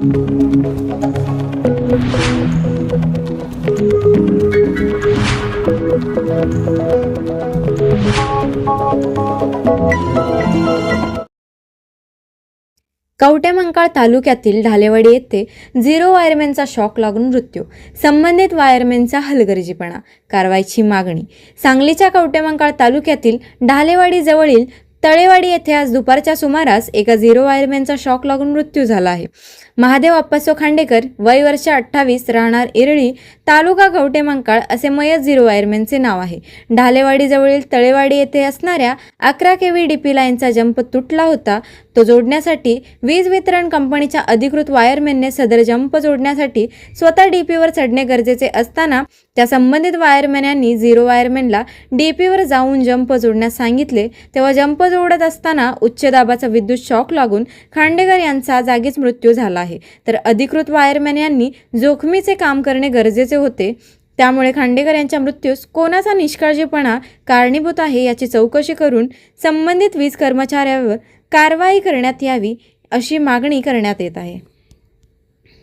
कवठेमंकाळ तालुक्यातील ढालेवाडी येथे 0 वायरमॅनचा शॉक लागून मृत्यू. संबंधित वायरमॅनचा हलगर्जीपणा. कारवाईची मागणी. सांगलीच्या कवठेमंकाळ तालुक्यातील ढालेवाडी जवळील तळेवाडी येथे आज दुपारच्या सुमारास एका 0 वायरमॅनचा शॉक लागून मृत्यू झाला आहे. महादेव अप्पासो खांडेकर, वय वर्ष 28, राहणार इरळी, तालुका कवठेमंकाळ असे मयत 0 वायरमॅनचे नाव आहे. ढालेवाडी जवळील तळेवाडी येथे असणाऱ्या 11 kV डीपी लाईनचा जंप तुटला होता. तो जोडण्यासाठी वीज वितरण कंपनीच्या अधिकृत वायरमॅनने सदर जंप जोडण्यासाठी स्वतः डीपीवर चढणे गरजेचे असताना त्या संबंधित वायरमॅन 0 वायरमॅनला डीपीवर जाऊन जंप जोडण्यास सांगितले. तेव्हा जंप जोडत असताना उच्च दाबाचा विद्युत शॉक लागून खांडेकर यांचा जागीच मृत्यू झाला आहे. तर अधिकृत वायरमॅन यांनी जोखमीचे काम करणे गरजेचे होते. त्यामुळे खांडेकर यांच्या मृत्यूस कोणाचा निष्काळजीपणा कारणीभूत आहे याची चौकशी करून संबंधित वीज कर्मचाऱ्यावर कारवाई करण्यात यावी अशी मागणी करण्यात येत आहे.